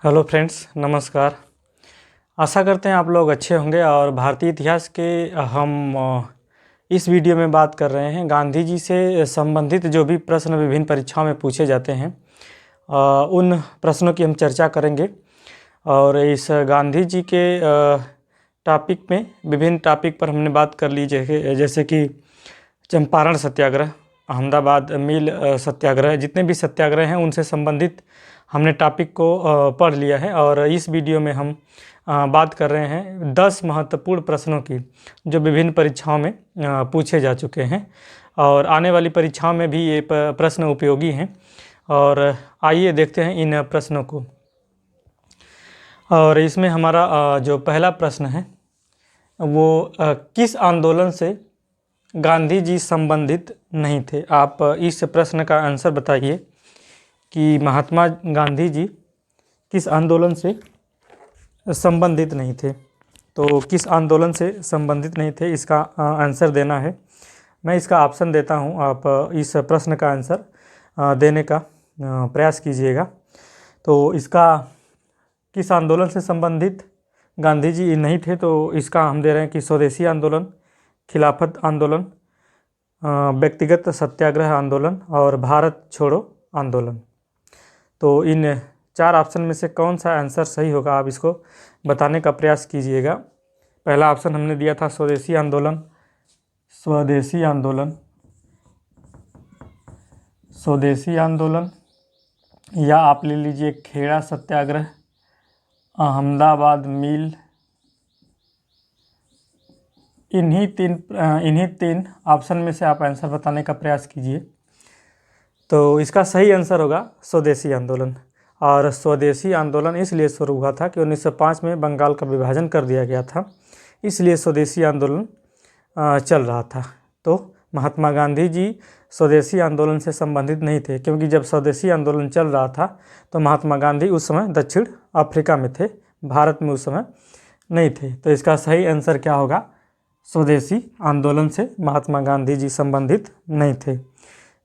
Hello friends, नमस्कार। आशा करते हैं आप लोग अच्छे होंगे। और भारतीय इतिहास के हम इस वीडियो में बात कर रहे हैं गांधी जी से संबंधित जो भी प्रश्न विभिन्न परीक्षाओं में पूछे जाते हैं, उन प्रश्नों की हम चर्चा करेंगे। और इस गांधी जी के टॉपिक में विभिन्न टॉपिक पर हमने बात कर ली, जैसे कि चंपारण सत्याग्रह, अहमदाबाद मिल सत्याग्रह, जितने भी सत्याग्रह हैं उनसे संबंधित हमने टॉपिक को पढ़ लिया है। और इस वीडियो में हम बात कर रहे हैं 10 महत्वपूर्ण प्रश्नों की जो विभिन्न परीक्षाओं में पूछे जा चुके हैं और आने वाली परीक्षाओं में भी ये प्रश्न उपयोगी हैं। और आइए देखते हैं इन प्रश्नों को। और इसमें हमारा जो पहला प्रश्न है वो किस आंदोलन से गांधी जी संबंधित नहीं थे। आप इस प्रश्न का आंसर बताइए कि महात्मा गांधी जी किस आंदोलन से संबंधित नहीं थे। तो किस आंदोलन से संबंधित नहीं थे, इसका आंसर देना है। मैं इसका ऑप्शन देता हूं, आप इस प्रश्न का आंसर देने का प्रयास कीजिएगा। तो इसका किस आंदोलन से संबंधित गांधी जी नहीं थे, तो इसका हम दे रहे हैं कि स्वदेशी आंदोलन, खिलाफत आंदोलन, व्यक्तिगत सत्याग्रह आंदोलन और भारत छोड़ो आंदोलन। तो इन 4 ऑप्शन में से कौन सा आंसर सही होगा, आप इसको बताने का प्रयास कीजिएगा। पहला ऑप्शन हमने दिया था स्वदेशी आंदोलन, स्वदेशी आंदोलन, स्वदेशी आंदोलन, या आप ले लीजिए खेड़ा सत्याग्रह, अहमदाबाद मिल। इन्हीं तीन ऑप्शन में से आप आंसर बताने का प्रयास कीजिए। तो इसका सही आंसर होगा स्वदेशी आंदोलन। और स्वदेशी आंदोलन इसलिए शुरू हुआ था कि 1905 में बंगाल का विभाजन कर दिया गया था, इसलिए स्वदेशी आंदोलन चल रहा था। तो महात्मा गांधी जी स्वदेशी आंदोलन से संबंधित नहीं थे, क्योंकि जब स्वदेशी आंदोलन चल रहा था तो महात्मा गांधी उस समय दक्षिण अफ्रीका में थे, भारत में उस समय नहीं थे। तो इसका सही आंसर क्या होगा, स्वदेशी आंदोलन से महात्मा गांधी जी संबंधित नहीं थे।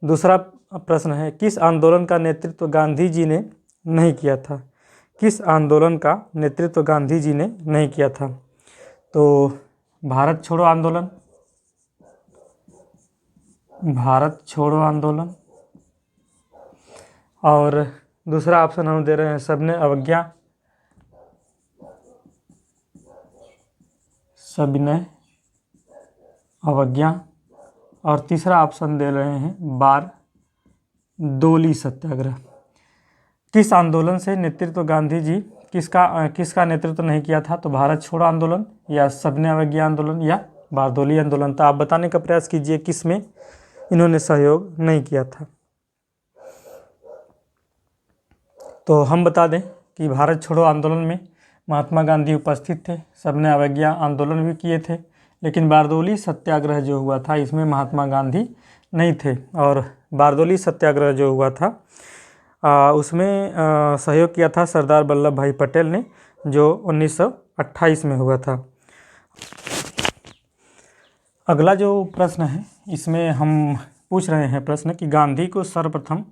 दूसरा प्रश्न है किस आंदोलन का नेतृत्व गांधी जी ने नहीं किया था। किस आंदोलन का नेतृत्व गांधी जी ने नहीं किया था। तो भारत छोड़ो आंदोलन, भारत छोड़ो आंदोलन, और दूसरा ऑप्शन हम दे रहे हैं सबने अवज्ञा, सबने अवज्ञा, और तीसरा ऑप्शन दे रहे हैं बारडोली सत्याग्रह। किस आंदोलन से नेतृत्व गांधी जी किसका नेतृत्व नहीं किया था, तो भारत छोड़ो आंदोलन, या सबने अवज्ञा आंदोलन, या बारडोली आंदोलन। तो आप बताने का प्रयास कीजिए किस में इन्होंने सहयोग नहीं किया था। तो हम बता दें कि भारत छोड़ो आंदोलन में महात्मा गांधी उपस्थित थे, सबने अवज्ञा आंदोलन भी किए थे, लेकिन बारडोली सत्याग्रह जो हुआ था इसमें महात्मा गांधी नहीं थे। और बारडोली सत्याग्रह जो हुआ था उसमें सहयोग किया था सरदार वल्लभ भाई पटेल ने, जो 1928 में हुआ था। अगला जो प्रश्न है इसमें हम पूछ रहे हैं प्रश्न कि गांधी को सर्वप्रथम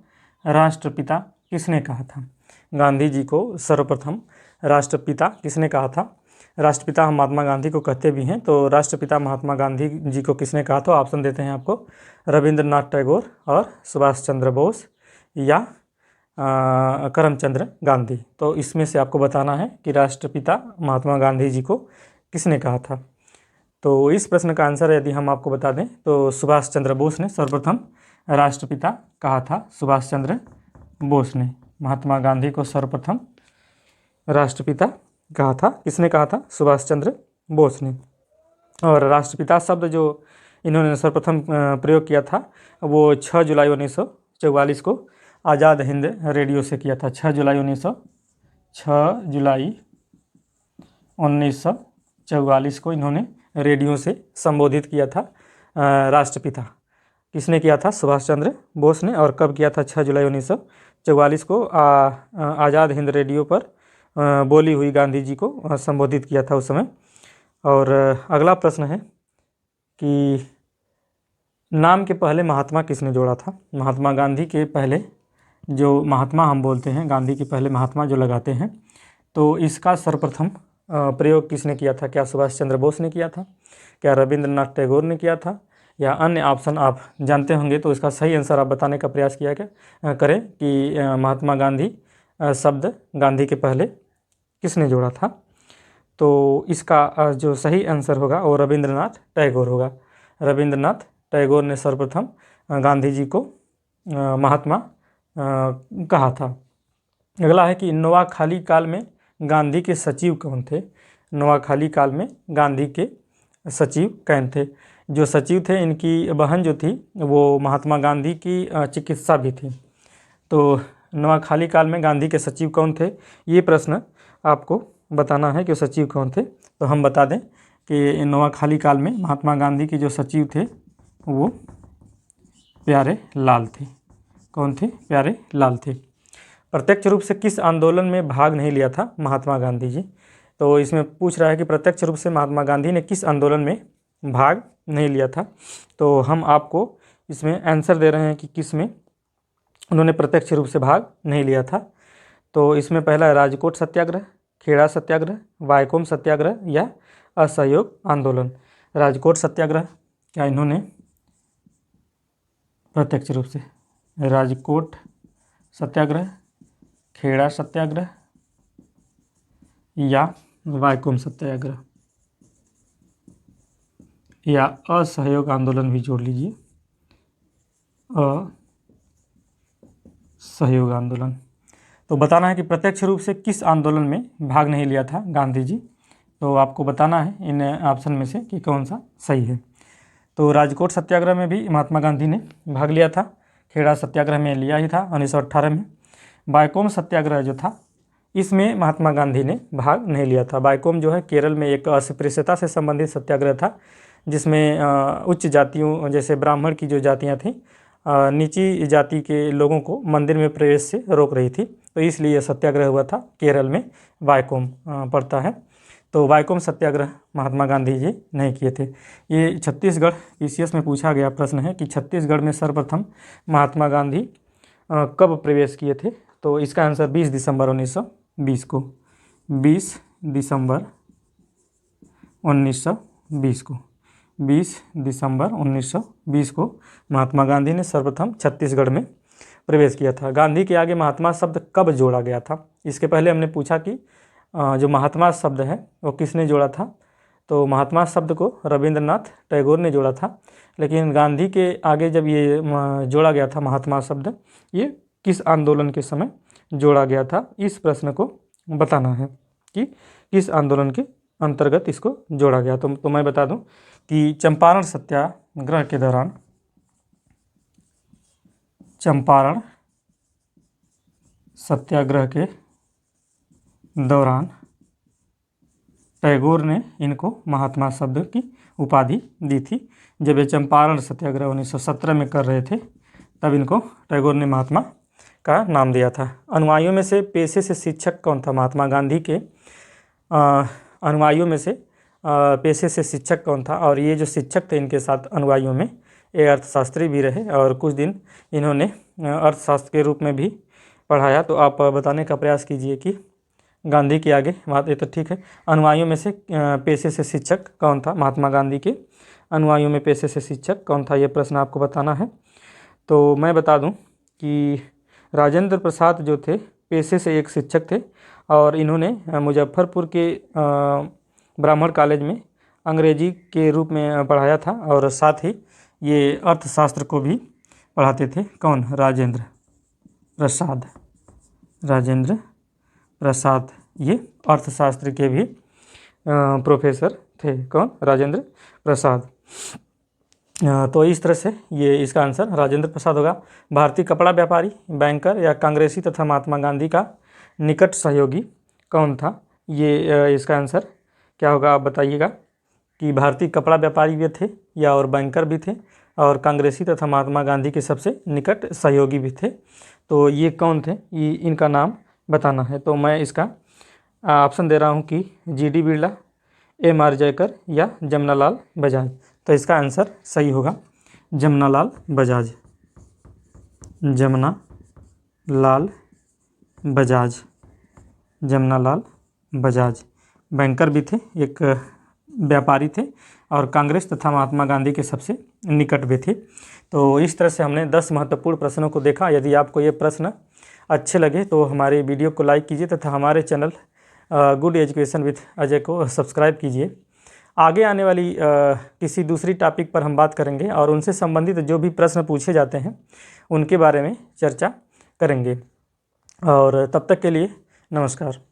राष्ट्रपिता किसने कहा था। गांधी जी को सर्वप्रथम राष्ट्रपिता किसने कहा था। राष्ट्रपिता हम महात्मा गांधी को कहते भी हैं, तो राष्ट्रपिता महात्मा गांधी जी को किसने कहा था। ऑप्शन देते हैं आपको, रविंद्रनाथ टैगोर और सुभाष चंद्र बोस, या करमचंद गांधी। तो इसमें से आपको बताना है कि राष्ट्रपिता महात्मा गांधी जी को किसने कहा था। तो इस प्रश्न का आंसर यदि हम आपको बता दें तो सुभाष चंद्र बोस ने सर्वप्रथम राष्ट्रपिता कहा था। सुभाष चंद्र बोस ने महात्मा गांधी को सर्वप्रथम राष्ट्रपिता कहा था। किसने कहा था, सुभाष चंद्र बोस ने। और राष्ट्रपिता शब्द जो इन्होंने सर्वप्रथम प्रयोग किया था वो 6 जुलाई 1944 को आज़ाद हिंद रेडियो से किया था। 6 जुलाई 1944 को इन्होंने रेडियो से संबोधित किया था राष्ट्रपिता। किसने किया था, सुभाष चंद्र बोस ने। और कब किया था, 6 जुलाई 1944 को आज़ाद हिंद रेडियो पर बोली हुई गांधी जी को संबोधित किया था उस समय। और अगला प्रश्न है कि नाम के पहले महात्मा किसने जोड़ा था। महात्मा गांधी के पहले जो महात्मा हम बोलते हैं, गांधी के पहले महात्मा जो लगाते हैं तो इसका सर्वप्रथम प्रयोग किसने किया था? क्या सुभाष चंद्र बोस ने किया था, क्या रविंद्रनाथ टैगोर ने किया था, या अन्य ऑप्शन आप जानते होंगे तो इसका सही आंसर आप बताने का प्रयास किया करें कि महात्मा गांधी शब्द गांधी के पहले किसने जोड़ा था? तो इसका जो सही आंसर होगा वो रविंद्रनाथ टैगोर होगा। रविंद्रनाथ टैगोर ने सर्वप्रथम गांधी जी को महात्मा कहा था। अगला है कि नोआखाली काल में गांधी के सचिव कौन थे? नोआखाली काल में गांधी के सचिव कौन थे? जो सचिव थे इनकी बहन जो थी वो महात्मा गांधी की चिकित्सा भी थी। तो नोआखाली काल में गांधी के सचिव कौन थे, ये प्रश्न आपको बताना है कि सचिव कौन थे। तो हम बता दें कि नोआखाली काल में महात्मा गांधी के जो सचिव थे वो प्यारे लाल थे। कौन थे? प्यारे लाल थे। प्रत्यक्ष रूप से किस आंदोलन में भाग नहीं लिया था महात्मा गांधी जी? तो इसमें पूछ रहा है कि प्रत्यक्ष रूप से महात्मा गांधी ने किस आंदोलन में भाग नहीं लिया था। तो हम आपको इसमें आंसर दे रहे हैं कि किस में उन्होंने प्रत्यक्ष रूप से भाग नहीं लिया था। तो इसमें पहला है राजकोट सत्याग्रह, खेड़ा सत्याग्रह, वायकोम सत्याग्रह या असहयोग आंदोलन। राजकोट सत्याग्रह क्या इन्होंने प्रत्यक्ष रूप से, राजकोट सत्याग्रह, खेड़ा सत्याग्रह या वायकोम सत्याग्रह या असहयोग आंदोलन भी जोड़ लीजिए, असहयोग आंदोलन। तो बताना है कि प्रत्यक्ष रूप से किस आंदोलन में भाग नहीं लिया था गांधी जी। तो आपको बताना है इन ऑप्शन में से कि कौन सा सही है। तो राजकोट सत्याग्रह में भी महात्मा गांधी ने भाग लिया था, खेड़ा सत्याग्रह में लिया ही था 1918 में। वायकोम सत्याग्रह जो था इसमें महात्मा गांधी ने भाग नहीं लिया था। वायकोम जो है केरल में एक अस्पृश्यता से संबंधित सत्याग्रह था, जिसमें उच्च जातियों जैसे ब्राह्मण की जो जातियाँ थीं नीची जाति के लोगों को मंदिर में प्रवेश से रोक रही थी, तो इसलिए यह सत्याग्रह हुआ था। केरल में वायकोम पड़ता है। तो वायकोम सत्याग्रह महात्मा गांधी जी नहीं किए थे। ये छत्तीसगढ़ पीसीएस में पूछा गया प्रश्न है कि छत्तीसगढ़ में सर्वप्रथम महात्मा गांधी कब प्रवेश किए थे? तो इसका आंसर 20 दिसंबर 1920 को, 20 दिसंबर 1920 को, 20 दिसंबर 1920 को महात्मा गांधी ने सर्वप्रथम छत्तीसगढ़ में प्रवेश किया था। गांधी के आगे महात्मा शब्द कब जोड़ा गया था? इसके पहले हमने पूछा कि जो महात्मा शब्द है वो किसने जोड़ा था? तो महात्मा शब्द को रविंद्रनाथ टैगोर ने जोड़ा था, लेकिन गांधी के आगे जब ये जोड़ा गया था महात्मा शब्द, ये किस आंदोलन के समय जोड़ा गया था? इस प्रश्न को बताना है कि किस आंदोलन के अंतर्गत इसको जोड़ा गया। तो मैं बता दूं कि चंपारण सत्याग्रह के दौरान, चंपारण सत्याग्रह के दौरान टैगोर ने इनको महात्मा शब्द की उपाधि दी थी। जब ये चंपारण सत्याग्रह 1917 में कर रहे थे तब इनको टैगोर ने महात्मा का नाम दिया था। अनुयायियों में से पेशे से शिक्षक कौन था? महात्मा गांधी के अनुयायियों में से पेशे से शिक्षक कौन था? और ये जो शिक्षक थे इनके साथ अनुयायियों में ये अर्थशास्त्री भी रहे और कुछ दिन इन्होंने अर्थशास्त्र के रूप में भी पढ़ाया। तो आप बताने का प्रयास कीजिए कि गांधी के आगे ये तो ठीक है, अनुयायियों में से पेशे से शिक्षक कौन था? महात्मा गांधी के अनुयायियों में पेशे से शिक्षक कौन था? ये प्रश्न आपको बताना है। तो मैं बता दूं कि राजेंद्र प्रसाद जो थे पेशे से एक शिक्षक थे और इन्होंने मुजफ्फरपुर के ब्राह्मण कॉलेज में अंग्रेजी के रूप में पढ़ाया था और साथ ही ये अर्थशास्त्र को भी पढ़ाते थे। कौन? राजेंद्र प्रसाद। राजेंद्र प्रसाद ये अर्थशास्त्र के भी प्रोफेसर थे। कौन? राजेंद्र प्रसाद। तो इस तरह से ये इसका आंसर राजेंद्र प्रसाद होगा। भारतीय कपड़ा व्यापारी, बैंकर या कांग्रेसी तथा महात्मा गांधी का निकट सहयोगी कौन था? ये इसका आंसर क्या होगा आप बताइएगा कि भारतीय कपड़ा व्यापारी भी थे या और बैंकर भी थे और कांग्रेसी तथा महात्मा गांधी के सबसे निकट सहयोगी भी थे। तो ये कौन थे? ये इनका नाम बताना है। तो मैं इसका ऑप्शन दे रहा हूँ कि जीडी बिरला, एम.आर. जयकर या जमनालाल बजाज। तो इसका आंसर सही होगा जमनालाल बजाज। जमनालाल बजाज, जमनालाल बजाज बैंकर भी थे, एक व्यापारी थे और कांग्रेस तथा महात्मा गांधी के सबसे निकट भी थे। तो इस तरह से हमने 10 महत्वपूर्ण प्रश्नों को देखा। यदि आपको ये प्रश्न अच्छे लगे तो हमारे वीडियो को लाइक कीजिए तथा हमारे channel good education with Ajay को सब्सक्राइब कीजिए। आगे आने वाली किसी दूसरी टॉपिक पर हम बात करेंगे और उनसे संबंधित जो भी प्रश्न पूछे जाते हैं उनके बारे में चर्चा करेंगे। और तब तक के लिए नमस्कार।